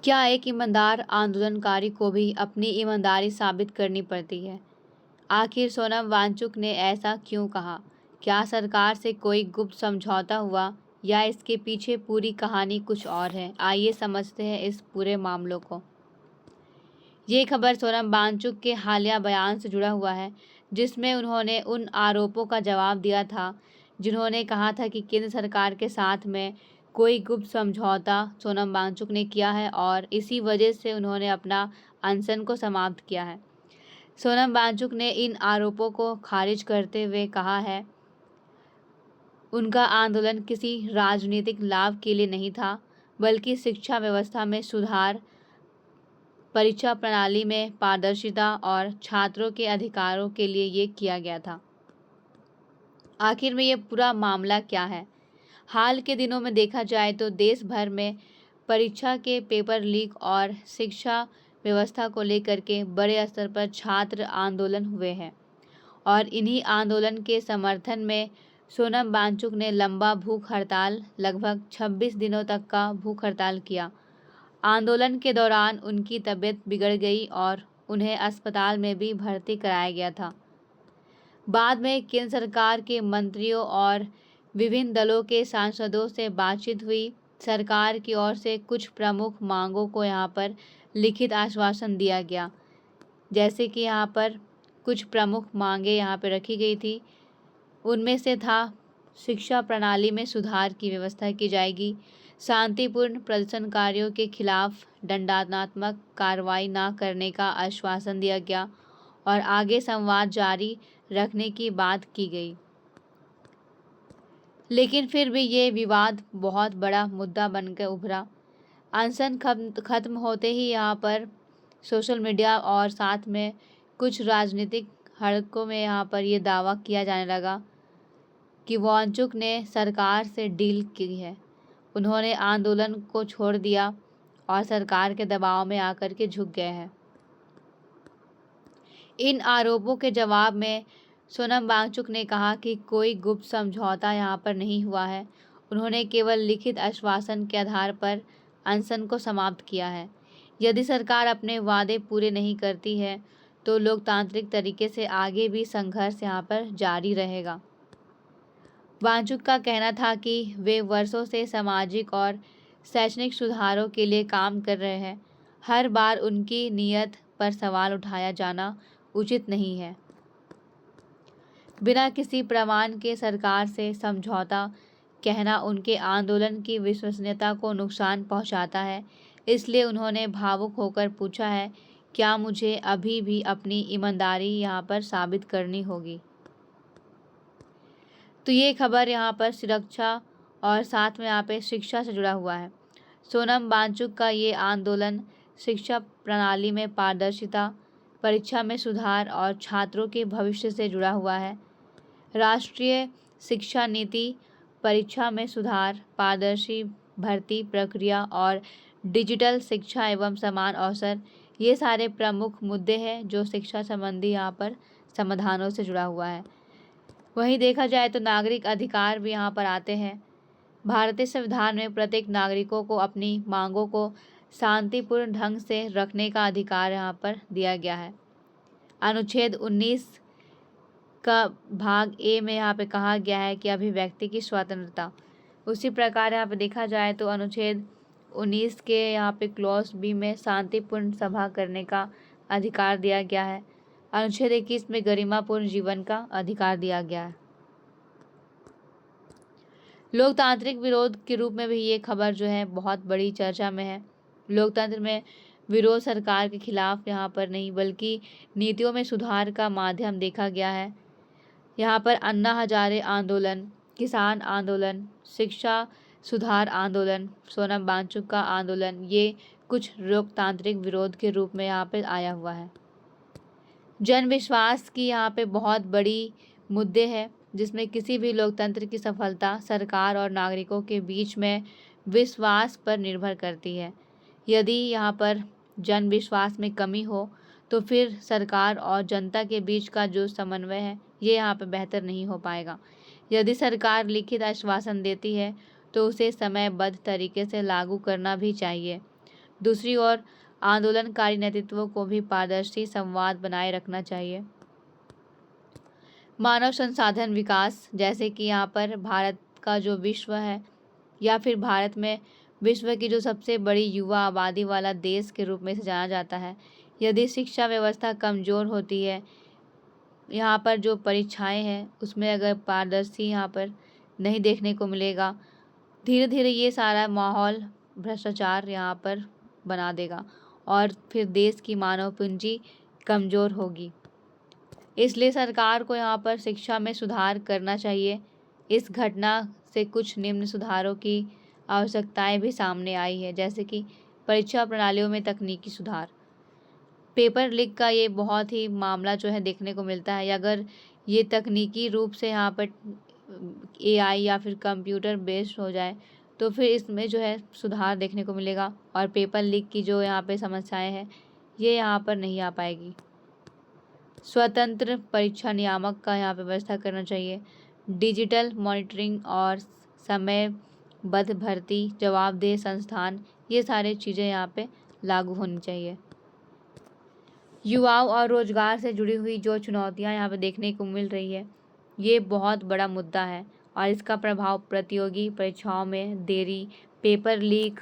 क्या एक ईमानदार आंदोलनकारी को भी अपनी ईमानदारी साबित करनी पड़ती है? आखिर सोनम वांगचुक ने ऐसा क्यों कहा? क्या सरकार से कोई गुप्त समझौता हुआ या इसके पीछे पूरी कहानी कुछ और है? आइए समझते हैं इस पूरे मामलों को। ये खबर सोनम वांगचुक के हालिया बयान से जुड़ा हुआ है, जिसमें उन्होंने उन आरोपों का जवाब दिया था जिन्होंने कहा था कि केंद्र सरकार के साथ में कोई गुप्त समझौता सोनम वांगचुक ने किया है और इसी वजह से उन्होंने अपना अनशन को समाप्त किया है। सोनम वांगचुक ने इन आरोपों को खारिज करते हुए कहा है उनका आंदोलन किसी राजनीतिक लाभ के लिए नहीं था, बल्कि शिक्षा व्यवस्था में सुधार, परीक्षा प्रणाली में पारदर्शिता और छात्रों के अधिकारों के लिए ये किया गया था। आखिर में ये पूरा मामला क्या है? हाल के दिनों में देखा जाए तो देश भर में परीक्षा के पेपर लीक और शिक्षा व्यवस्था को लेकर के बड़े स्तर पर छात्र आंदोलन हुए हैं और इन्हीं आंदोलन के समर्थन में सोनम वांगचुक ने लंबा भूख हड़ताल, लगभग 26 दिनों तक का भूख हड़ताल किया। आंदोलन के दौरान उनकी तबीयत बिगड़ गई और उन्हें अस्पताल में भी भर्ती कराया गया था। बाद में केंद्र सरकार के मंत्रियों और विभिन्न दलों के सांसदों से बातचीत हुई। सरकार की ओर से कुछ प्रमुख मांगों को यहाँ पर लिखित आश्वासन दिया गया, जैसे कि यहाँ पर कुछ प्रमुख मांगें यहाँ पर रखी गई थी। उनमें से था शिक्षा प्रणाली में सुधार की व्यवस्था की जाएगी, शांतिपूर्ण प्रदर्शनकारियों के खिलाफ दंडात्मक कार्रवाई न करने का आश्वासन दिया गया और आगे संवाद जारी रखने की बात की गई। लेकिन फिर भी ये विवाद बहुत बड़ा मुद्दा बनकर उभरा। अनशन खत्म होते ही यहाँ पर सोशल मीडिया और साथ में कुछ राजनीतिक हलकों में यहाँ पर ये दावा किया जाने लगा कि वांगचुक ने सरकार से डील की है। उन्होंने आंदोलन को छोड़ दिया और सरकार के दबाव में आकर के झुक गए हैं। इन आरोपों के जवाब में सोनम वांगचुक ने कहा कि कोई गुप्त समझौता यहाँ पर नहीं हुआ है। उन्होंने केवल लिखित आश्वासन के आधार पर अनशन को समाप्त किया है। यदि सरकार अपने वादे पूरे नहीं करती है तो लोकतांत्रिक तरीके से आगे भी संघर्ष यहाँ पर जारी रहेगा। वांगचुक का कहना था कि वे वर्षों से सामाजिक और शैक्षणिक सुधारों के लिए काम कर रहे हैं। हर बार उनकी नीयत पर सवाल उठाया जाना उचित नहीं है। बिना किसी प्रमाण के सरकार से समझौता कहना उनके आंदोलन की विश्वसनीयता को नुकसान पहुंचाता है। इसलिए उन्होंने भावुक होकर पूछा है, क्या मुझे अभी भी अपनी ईमानदारी यहाँ पर साबित करनी होगी? तो ये खबर यहाँ पर सुरक्षा और साथ में यहाँ पे शिक्षा से जुड़ा हुआ है। सोनम वांगचुक का ये आंदोलन शिक्षा प्रणाली में पारदर्शिता, परीक्षा में सुधार और छात्रों के भविष्य से जुड़ा हुआ है। राष्ट्रीय शिक्षा नीति, परीक्षा में सुधार, पारदर्शी भर्ती प्रक्रिया और डिजिटल शिक्षा एवं समान अवसर, ये सारे प्रमुख मुद्दे हैं जो शिक्षा संबंधी यहाँ पर समाधानों से जुड़ा हुआ है। वहीं देखा जाए तो नागरिक अधिकार भी यहाँ पर आते हैं। भारतीय संविधान में प्रत्येक नागरिकों को अपनी मांगों को शांतिपूर्ण ढंग से रखने का अधिकार यहाँ पर दिया गया है। अनुच्छेद 19 का भाग ए में यहाँ पे कहा गया है कि अभिव्यक्ति की स्वतंत्रता। उसी प्रकार यहाँ पे देखा जाए तो अनुच्छेद 19 के यहाँ पे क्लॉज बी में शांतिपूर्ण सभा करने का अधिकार दिया गया है। अनुच्छेद 21 में गरिमापूर्ण जीवन का अधिकार दिया गया है। लोकतांत्रिक विरोध के रूप में भी ये खबर जो है बहुत बड़ी चर्चा में है। लोकतंत्र में विरोध सरकार के खिलाफ यहाँ पर नहीं बल्कि नीतियों में सुधार का माध्यम देखा गया है। यहाँ पर अन्ना हजारे आंदोलन, किसान आंदोलन, शिक्षा सुधार आंदोलन, सोनम वांगचुक का आंदोलन, ये कुछ लोकतांत्रिक विरोध के रूप में यहाँ पर आया हुआ है। जन विश्वास की यहाँ पे बहुत बड़ी मुद्दे हैं, जिसमें किसी भी लोकतंत्र की सफलता सरकार और नागरिकों के बीच में विश्वास पर निर्भर करती है। यदि यहाँ पर जन विश्वास में कमी हो तो फिर सरकार और जनता के बीच का जो समन्वय है ये यहाँ पर बेहतर नहीं हो पाएगा। यदि सरकार लिखित आश्वासन देती है तो उसे समयबद्ध तरीके से लागू करना भी चाहिए। दूसरी ओर आंदोलनकारी नेतृत्व को भी पारदर्शी संवाद बनाए रखना चाहिए। मानव संसाधन विकास, जैसे कि यहाँ पर भारत का जो विश्व है या फिर भारत में विश्व की जो सबसे बड़ी युवा आबादी वाला देश के रूप में से जाना जाता है, यदि शिक्षा व्यवस्था कमज़ोर होती है, यहाँ पर जो परीक्षाएं हैं उसमें अगर पारदर्शी यहाँ पर नहीं देखने को मिलेगा, धीरे धीरे ये सारा माहौल भ्रष्टाचार यहाँ पर बना देगा और फिर देश की मानव पूंजी कमज़ोर होगी। इसलिए सरकार को यहाँ पर शिक्षा में सुधार करना चाहिए। इस घटना से कुछ निम्न सुधारों की आवश्यकताएं भी सामने आई है, जैसे कि परीक्षा प्रणालियों में तकनीकी सुधार। पेपर लीक का ये बहुत ही मामला जो है देखने को मिलता है। अगर ये तकनीकी रूप से यहाँ पर AI या फिर कंप्यूटर बेस्ड हो जाए तो फिर इसमें जो है सुधार देखने को मिलेगा और पेपर लीक की जो यहाँ पे समस्याएं हैं ये यहाँ पर नहीं आ पाएगी। स्वतंत्र परीक्षा नियामक का यहाँ पे व्यवस्था करना चाहिए। डिजिटल मॉनिटरिंग और समयबद्ध भर्ती, जवाबदेह संस्थान, ये सारी चीज़ें यहाँ पे लागू होनी चाहिए। युवाओं और रोजगार से जुड़ी हुई जो चुनौतियाँ यहाँ पे देखने को मिल रही है, ये बहुत बड़ा मुद्दा है और इसका प्रभाव प्रतियोगी परीक्षाओं में देरी, पेपर लीक,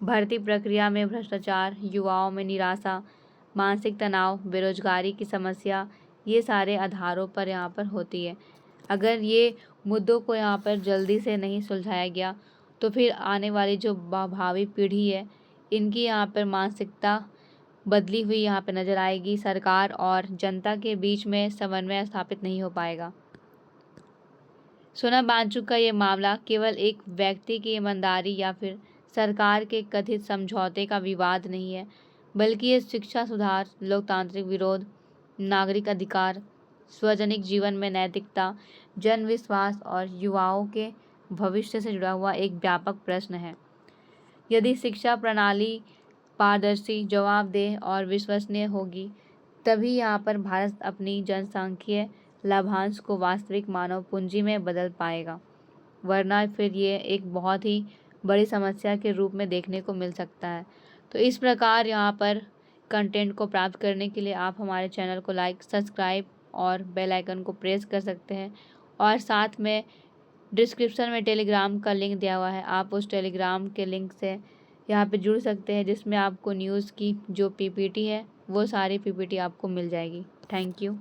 भर्ती प्रक्रिया में भ्रष्टाचार, युवाओं में निराशा, मानसिक तनाव, बेरोजगारी की समस्या, ये सारे आधारों पर यहाँ पर होती है। अगर ये मुद्दों को यहाँ पर जल्दी से नहीं सुलझाया गया तो फिर आने वाली जो भावी पीढ़ी है इनकी यहाँ पर मानसिकता बदली हुई यहाँ पर नज़र आएगी। सरकार और जनता के बीच में समन्वय स्थापित नहीं हो पाएगा। सोनम वांगचुक का ये मामला केवल एक व्यक्ति की ईमानदारी या फिर सरकार के कथित समझौते का विवाद नहीं है, बल्कि ये शिक्षा सुधार, लोकतांत्रिक विरोध, नागरिक अधिकार, सार्वजनिक जीवन में नैतिकता, जन विश्वास और युवाओं के भविष्य से जुड़ा हुआ एक व्यापक प्रश्न है। यदि शिक्षा प्रणाली पारदर्शी, जवाबदेह और विश्वसनीय होगी, तभी यहाँ पर भारत अपनी जनसांख्यिकीय लाभांश को वास्तविक मानव पूंजी में बदल पाएगा, वरना फिर ये एक बहुत ही बड़ी समस्या के रूप में देखने को मिल सकता है। तो इस प्रकार यहाँ पर कंटेंट को प्राप्त करने के लिए आप हमारे चैनल को लाइक, सब्सक्राइब और बेल आइकन को प्रेस कर सकते हैं और साथ में डिस्क्रिप्शन में टेलीग्राम का लिंक दिया हुआ है, आप उस टेलीग्राम के लिंक से यहाँ पे जुड़ सकते हैं, जिसमें आपको न्यूज़ की जो PPT है वो सारी PPT आपको मिल जाएगी। Thank you.